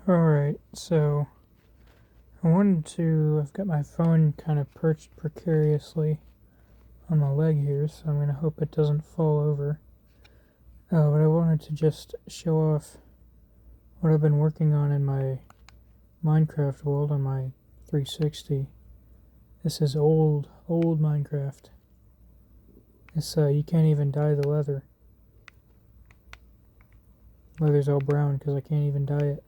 Alright, so I've got my phone kind of perched precariously on my leg here, so I'm going to hope it doesn't fall over. But I wanted to just show off what I've been working on in my Minecraft world on my 360. This is old Minecraft. You can't even dye the leather. Leather's all brown because I can't even dye it.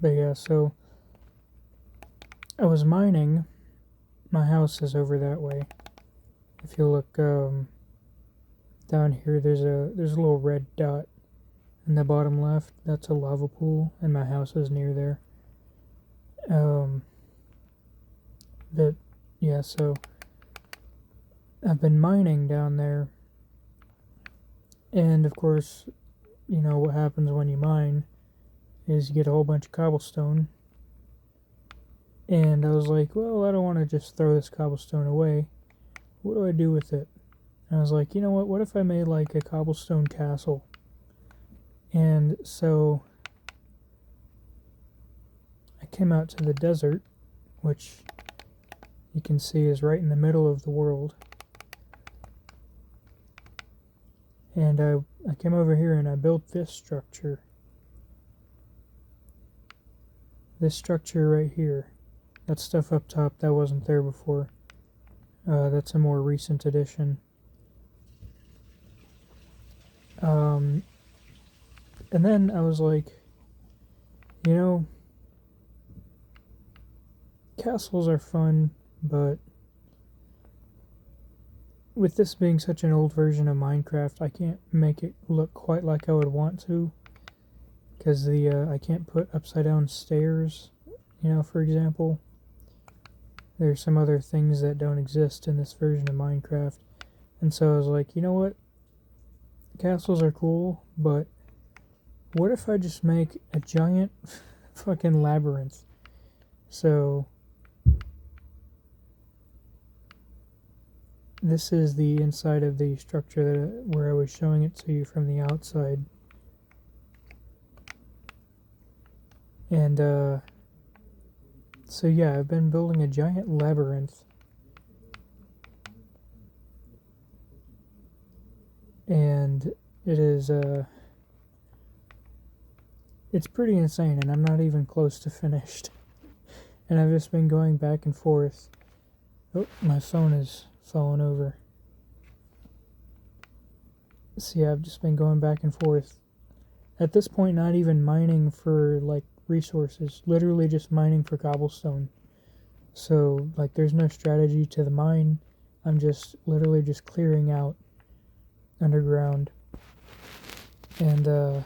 But yeah, so I was mining. My house is over that way. If you look down here, there's a little red dot in the bottom left. That's a lava pool, and my house is near there. But yeah, so I've been mining down there, and of course, you know what happens when you mine is you get a whole bunch of cobblestone. And I was like, well, I don't want to just throw this cobblestone away. What do I do with it? And I was like, you know what if I made like a cobblestone castle? And so I came out to the desert, which you can see is right in the middle of the world. And I came over here and I built this structure. This structure right here. That stuff up top, that wasn't there before. That's a more recent addition. And then I was like, you know, castles are fun, but with this being such an old version of Minecraft, I can't make it look quite like I would want to, because I can't put upside down stairs, for example. There's some other things that don't exist in this version of Minecraft, and so I was like, you know what, castles are cool, but what if I just make a giant fucking labyrinth? So this is the inside of the structure where I was showing it to you from the outside. And so yeah, I've been building a giant labyrinth. And it is it's pretty insane, and I'm not even close to finished. And I've just been going back and forth. Oh, my phone is falling over. So yeah, I've just been going back and forth. At this point, not even mining for like resources, literally just mining for cobblestone. So like there's no strategy to the mine. I'm just literally just clearing out underground. And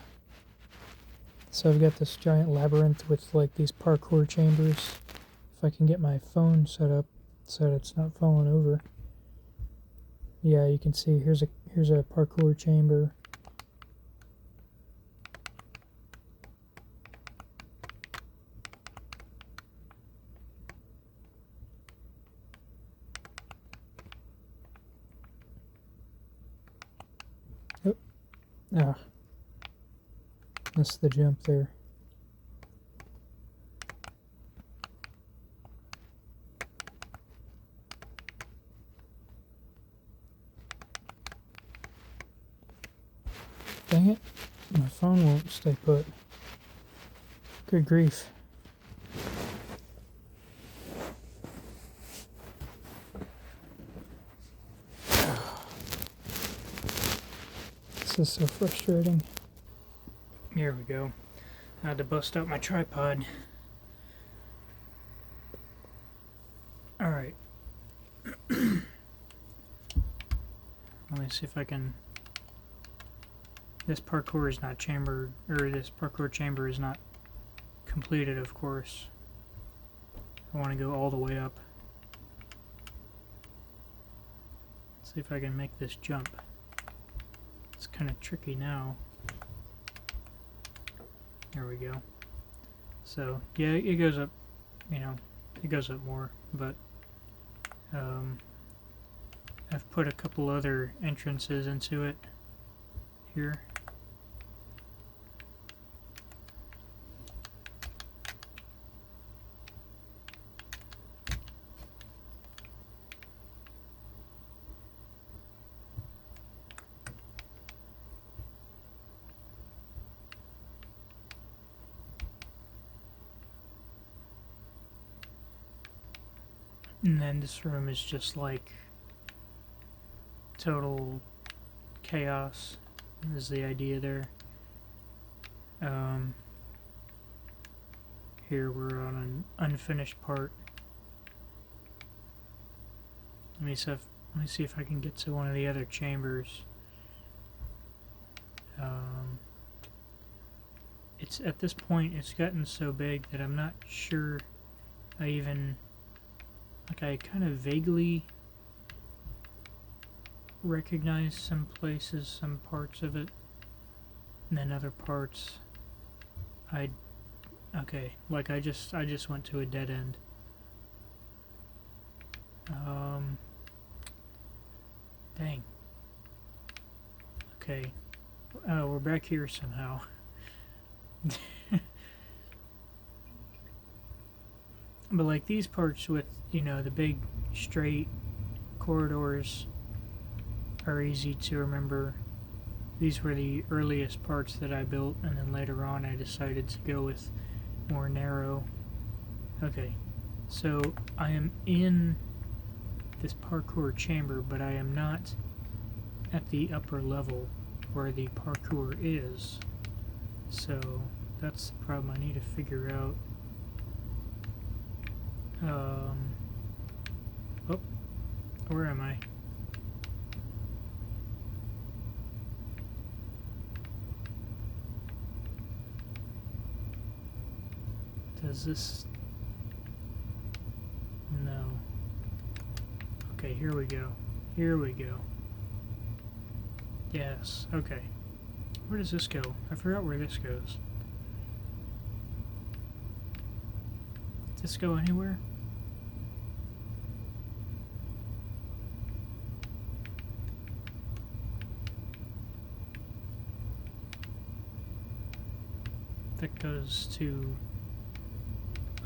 so I've got this giant labyrinth with like these parkour chambers. If I can get my phone set up so that it's not falling over. Yeah, you can see here's a parkour chamber. Oh, missed the jump there. Dang it, my phone won't stay put. Good grief. This is so frustrating. Here we go. I had to bust out my tripod. Alright. Let me see if I can... This parkour chamber is not completed, of course. I want to go all the way up. Let's see if I can make this jump. It's kind of tricky now. There we go. So, yeah, it goes up, it goes up more, but I've put a couple other entrances into it here. And then this room is just like total chaos is the idea there. Here we're on an unfinished part. Let me see if I can get to one of the other chambers. It's at this point it's gotten so big that I'm not sure I even, like, I kind of vaguely recognize some places, some parts of it, and then other parts okay, like I just went to a dead end. Dang. Okay. We're back here somehow. But like these parts with, you know, the big straight corridors are easy to remember. These were the earliest parts that I built, and then later on I decided to go with more narrow. Okay, so I am in this parkour chamber, but I am not at the upper level where the parkour is. So that's the problem I need to figure out. Oh, where am I? Does this... No. Okay, here we go. Here we go. Yes, okay. Where does this go? I forgot where this goes. Does this go anywhere? That goes to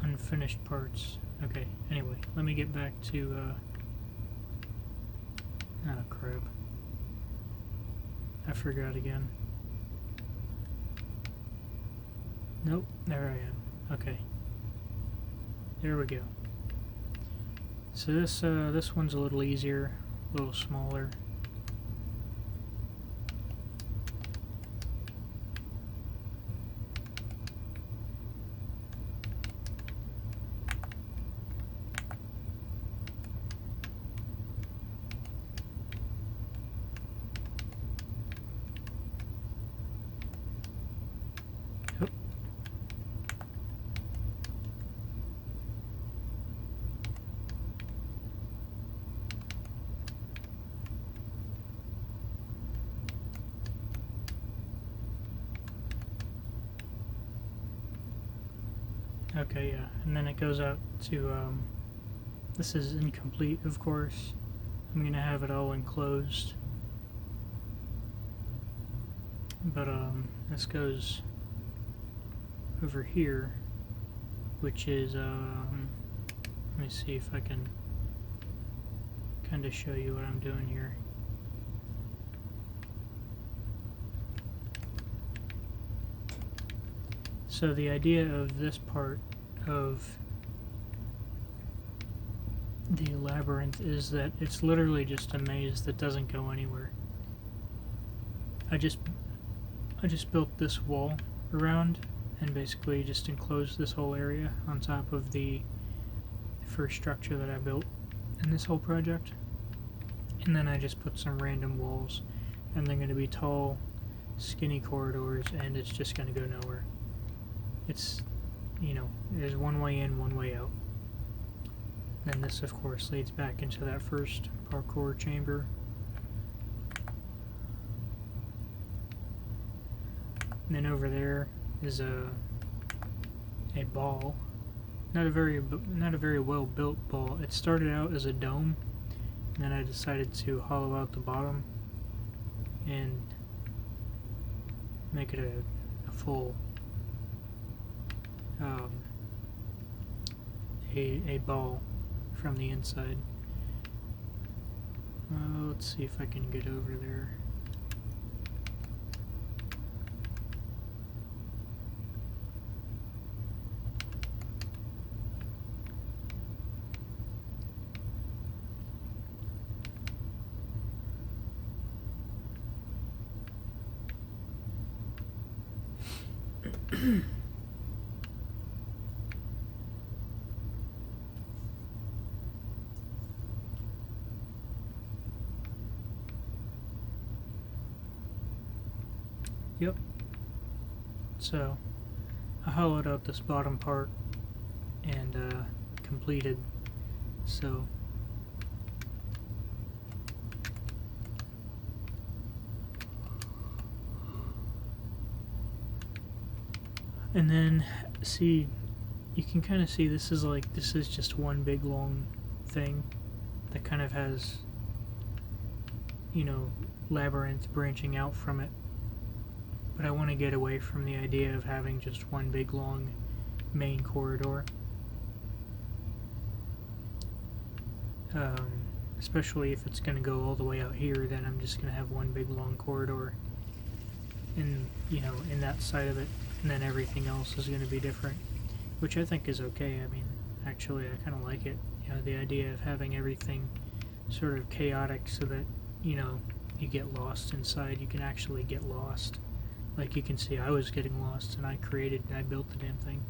unfinished parts. Okay, anyway, let me get back to, oh crap. I forgot again. Nope, there I am. Okay. There we go. So this one's a little easier, a little smaller. Okay, yeah, and then it goes out to, this is incomplete, of course. I'm gonna have it all enclosed. But, this goes over here, which is, let me see if I can kind of show you what I'm doing here. So the idea of this part of the labyrinth is that it's literally just a maze that doesn't go anywhere. I just built this wall around and basically just enclosed this whole area on top of the first structure that I built in this whole project. And then I just put some random walls, and they're going to be tall, skinny corridors, and it's just going to go nowhere. It's, you know, there's one way in, one way out. And this, of course, leads back into that first parkour chamber. And then over there is a ball, not a very well built ball. It started out as a dome, and then I decided to hollow out the bottom and make it a full a ball from the inside. Let's see if I can get over there. Yep. So I hollowed out this bottom part and completed. So and then see, you can kind of see this is just one big long thing that kind of has, you know, labyrinth branching out from it. But I want to get away from the idea of having just one big long main corridor. Especially if it's going to go all the way out here, then I'm just going to have one big long corridor in, you know, in that side of it, and then everything else is going to be different, which I think is okay. I mean, actually, I kind of like it. You know, the idea of having everything sort of chaotic so that, you know, you get lost inside. You can actually get lost. Like you can see, I was getting lost, and I built the damn thing.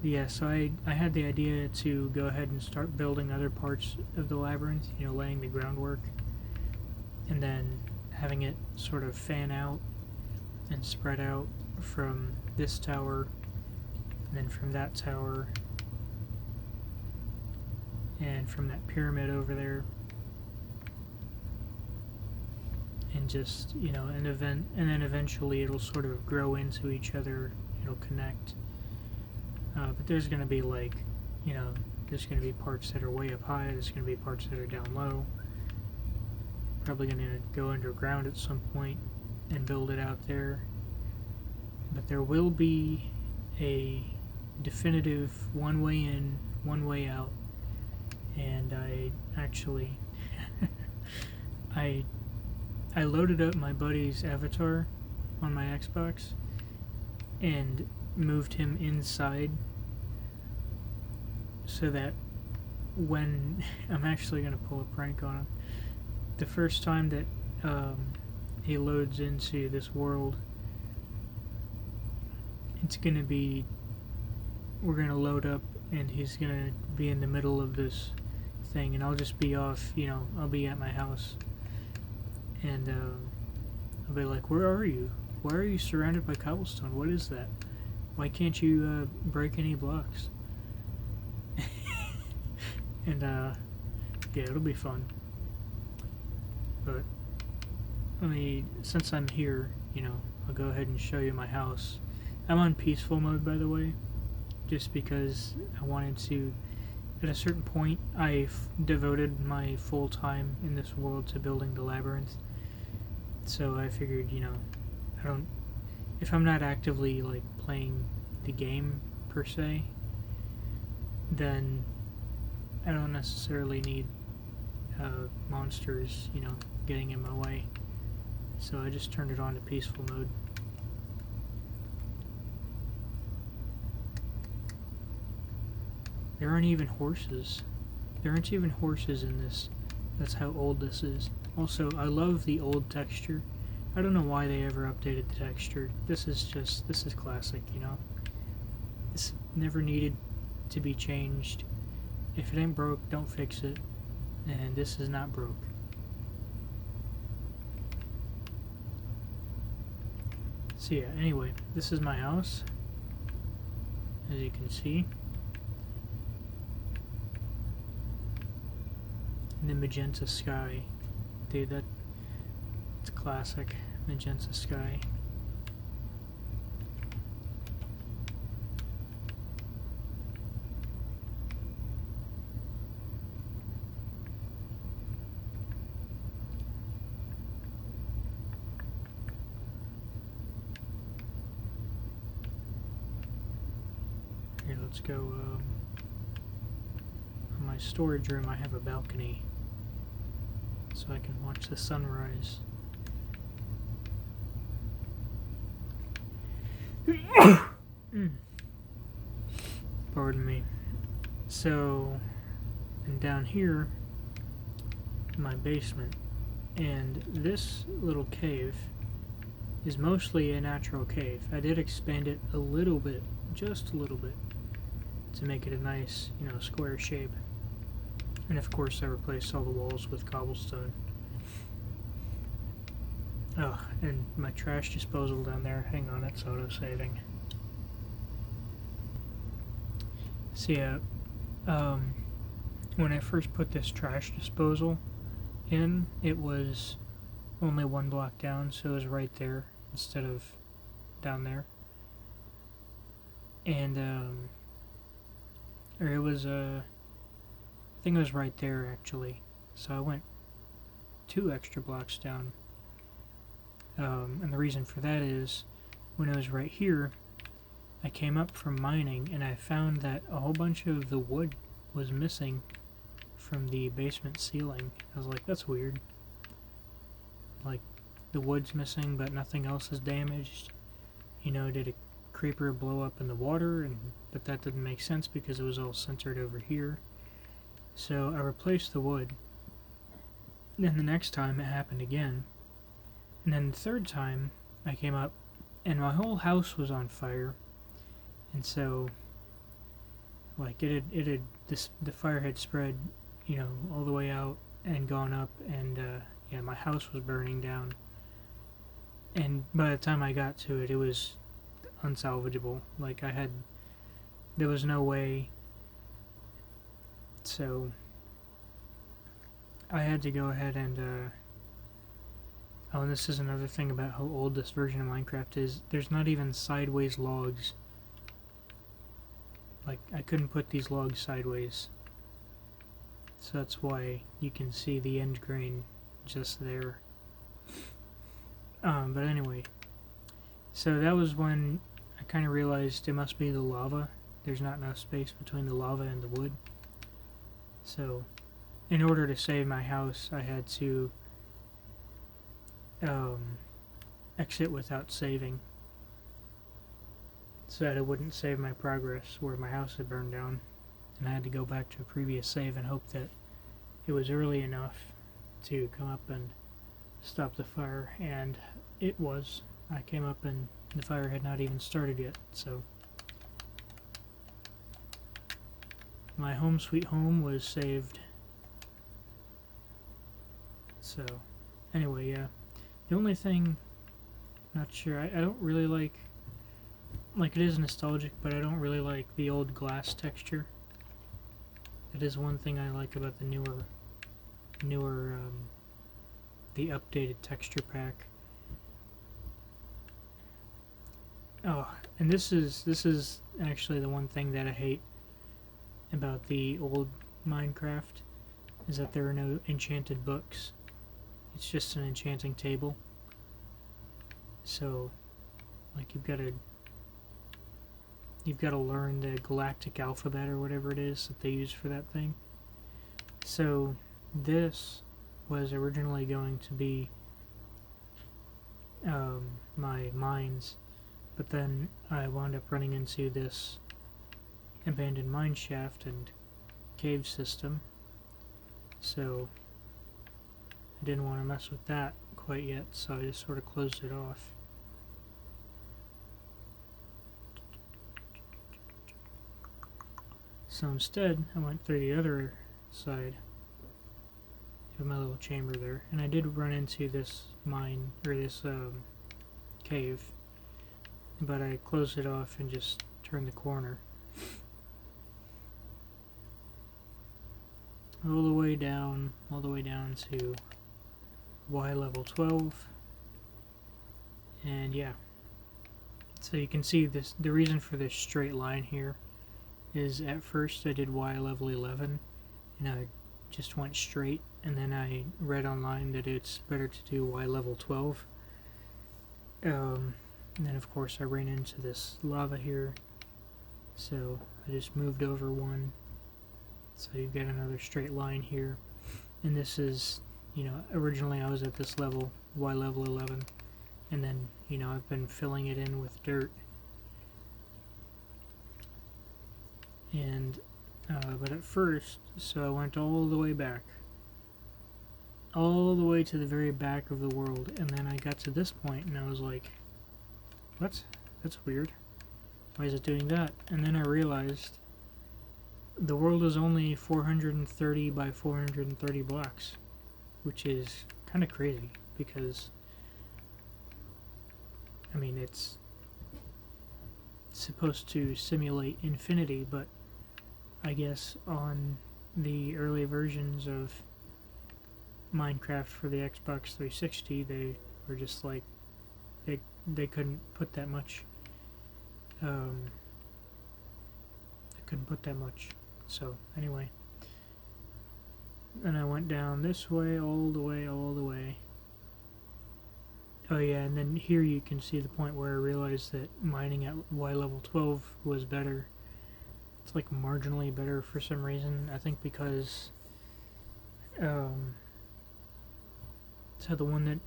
Yeah, so I had the idea to go ahead and start building other parts of the labyrinth, you know, laying the groundwork, and then having it sort of fan out and spread out from this tower, and then from that tower, and from that pyramid over there, and just, you know, and then eventually it'll sort of grow into each other, it'll connect. But there's going to be, like, you know, there's going to be parts that are way up high, there's going to be parts that are down low. Probably going to go underground at some point and build it out there. But there will be a definitive one way in, one way out. And I actually I loaded up my buddy's avatar on my Xbox and moved him inside so that when I'm actually going to pull a prank on him, the first time that he loads into this world, it's going to be, we're going to load up and he's going to be in the middle of this thing, and I'll just be off, you know, I'll be at my house, and I'll be like, where are you? Why are you surrounded by cobblestone? What is that? Why can't you break any blocks? And yeah, it'll be fun. But since I'm here, you know, I'll go ahead and show you my house. I'm on peaceful mode, by the way, just because I wanted to. At a certain point, I've devoted my full time in this world to building the labyrinth. So I figured, you know, if I'm not actively, like, playing the game per se, then I don't necessarily need monsters, you know, getting in my way. So I just turned it on to peaceful mode. There aren't even horses. There aren't even horses in this. That's how old this is. Also, I love the old texture. I don't know why they ever updated the texture. This is classic, you know? This never needed to be changed. If it ain't broke, don't fix it. And this is not broke. So yeah, anyway, this is my house, as you can see. And the magenta sky. Dude, it's classic. Magenta sky. Here, let's go. In my storage room, I have a balcony, so I can watch the sunrise. Pardon me. So, and down here, my basement, and this little cave is mostly a natural cave. I did expand it a little bit, just a little bit, to make it a nice, square shape. And of course I replaced all the walls with cobblestone. Oh, and my trash disposal down there, hang on, it's auto-saving. So yeah, when I first put this trash disposal in, it was only one block down, so it was right there instead of down there. And, or it was, I think it was right there actually. So I went 2 extra blocks down. And the reason for that is, when it was right here, I came up from mining and I found that a whole bunch of the wood was missing from the basement ceiling. I was like, that's weird. Like, the wood's missing but nothing else is damaged. Did a creeper blow up in the water? But that didn't make sense because it was all centered over here. So I replaced the wood. Then the next time it happened again. And then the third time I came up and my whole house was on fire. And so, like, the fire had spread, all the way out and gone up, and yeah, my house was burning down. And by the time I got to it, it was unsalvageable. Like, there was no way. So I had to go ahead and, oh, and this is another thing about how old this version of Minecraft is. There's not even sideways logs. Like, I couldn't put these logs sideways. So that's why you can see the end grain just there. But anyway. So that was when I kind of realized it must be the lava. There's not enough space between the lava and the wood. So, in order to save my house, I had to exit without saving, so that it wouldn't save my progress where my house had burned down, and I had to go back to a previous save and hope that it was early enough to come up and stop the fire, and it was. I came up and the fire had not even started yet, so my home sweet home was saved. So, anyway, yeah. The only thing, not sure, I don't really like it is nostalgic, but I don't really like the old glass texture. That is one thing I like about the newer, the updated texture pack. Oh, and this is actually the one thing that I hate about the old Minecraft, is that there are no enchanted books. It's just an enchanting table. So, like, you've got to learn the galactic alphabet or whatever it is that they use for that thing. So this was originally going to be my mines, but then I wound up running into this abandoned mine shaft and cave system, so I didn't want to mess with that quite yet, so I just sort of closed it off. So instead, I went through the other side of my little chamber there, and I did run into this mine, or this cave, but I closed it off and just turned the corner. All the way down to Y level 12, and yeah. So you can see this. The reason for this straight line here is at first I did Y level 11 and I just went straight, and then I read online that it's better to do Y level 12. And then of course I ran into this lava here, so I just moved over one, so you get another straight line here. And this is, originally I was at this level, Y level 11, and then, I've been filling it in with dirt. And, but at first, so I went all the way back all the way to the very back of the world, and then I got to this point and I was like, what? That's weird. Why is it doing that? And then I realized the world is only 430 by 430 blocks, which is kind of crazy because, I mean, it's supposed to simulate infinity, but I guess on the early versions of Minecraft for the Xbox 360, they were just like, they couldn't put that much. They couldn't put that much. So anyway, then I went down this way, all the way, all the way. Oh yeah, and then here you can see the point where I realized that mining at Y level 12 was better. It's like marginally better for some reason. I think because so the one that,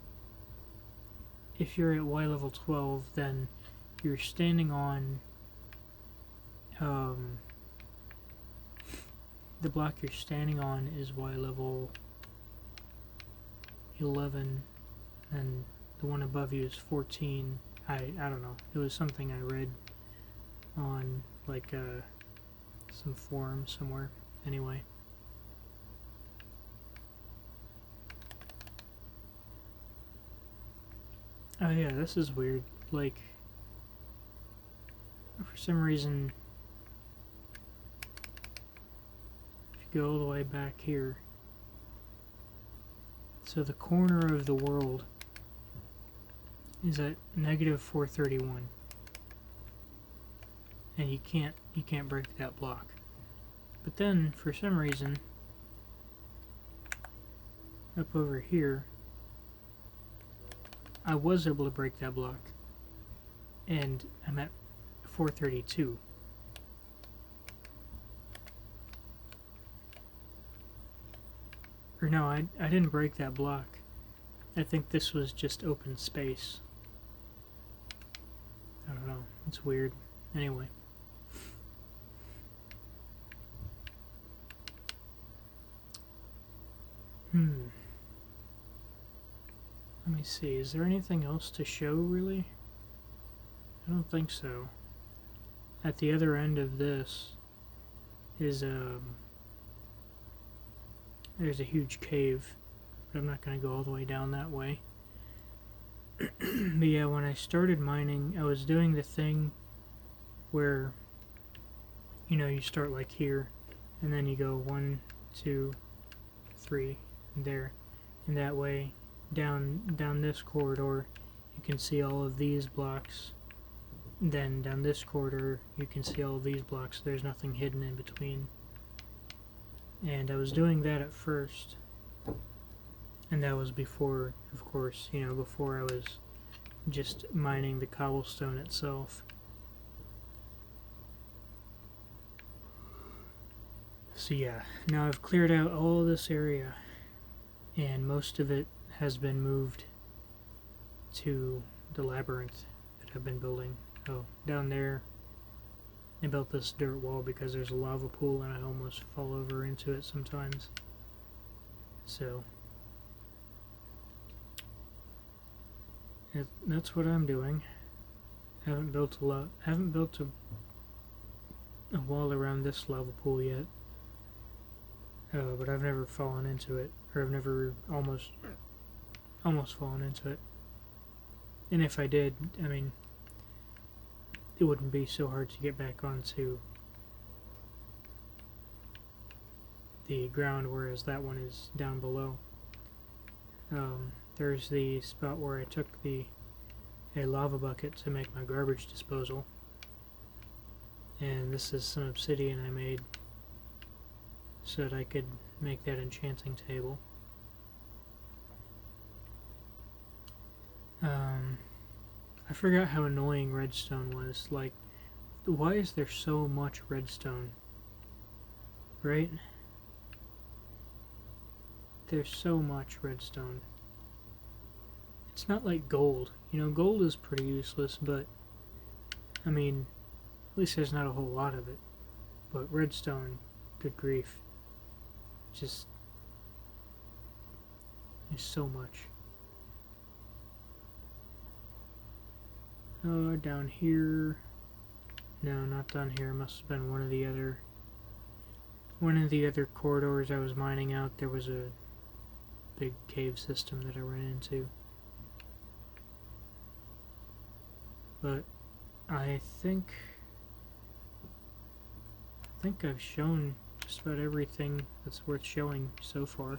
if you're at Y level 12, then you're standing on the block you're standing on is Y level 11, and the one above you is 14. I don't know. It was something I read on like some forum somewhere. Anyway. Oh yeah, this is weird. Like, for some reason, if you go all the way back here, so the corner of the world is at negative 431, and you can't break that block. But then, for some reason, up over here, I was able to break that block, and I'm at 432. Or no, I didn't break that block. I think this was just open space. I don't know. It's weird. Anyway. Let me see. Is there anything else to show, really? I don't think so. At the other end of this is there's a huge cave, but I'm not going to go all the way down that way. But yeah, when I started mining, I was doing the thing where, you know, you start like here, and then you go 1, 2, 3, and there, and that way, down this corridor, you can see all of these blocks. Then down this corridor, you can see all of these blocks. There's nothing hidden in between. And I was doing that at first, and that was before, of course, you know, before I was just mining the cobblestone itself. So yeah, now I've cleared out all this area, and most of it has been moved to the labyrinth that I've been building. Oh, down there, I built this dirt wall because there's a lava pool and I almost fall over into it sometimes. So, that's what I'm doing. Haven't built a wall around this lava pool yet. But I've never fallen into it, or I've never almost fallen into it. And if I did, I mean, it wouldn't be so hard to get back onto the ground, whereas that one is down below. There's the spot where I took a lava bucket to make my garbage disposal, and this is some obsidian I made so that I could make that enchanting table. I forgot how annoying redstone was. Like, why is there so much redstone? Right? There's so much redstone. It's not like gold. You know, gold is pretty useless, but, I mean, at least there's not a whole lot of it. But redstone, good grief. Just, There's so much. Down here. No, not down here. Must have been one of the other corridors I was mining out. There was a big cave system that I ran into. But I think I've shown just about everything that's worth showing so far.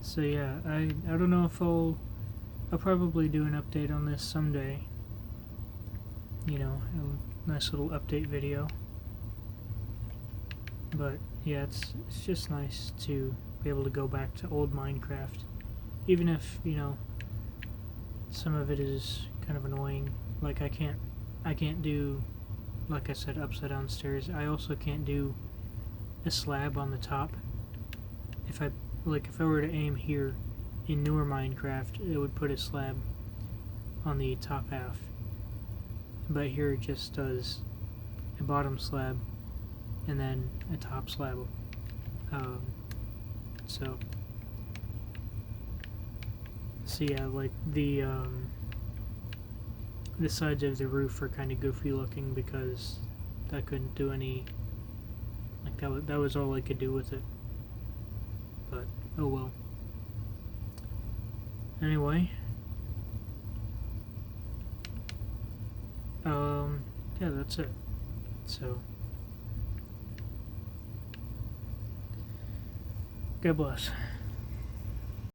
So yeah, I don't know if I'll probably do an update on this someday. You know, a nice little update video. But yeah, it's just nice to be able to go back to old Minecraft, even if, you know, some of it is kind of annoying. Like I can't do, like I said, upside down stairs. I also can't do a slab on the top. If I were to aim here in newer Minecraft, it would put a slab on the top half. But here it just does a bottom slab and then a top slab. So yeah, like the sides of the roof are kind of goofy looking because I couldn't do any, like that was all I could do with it. But oh well. Anyway, yeah, that's it. So God bless.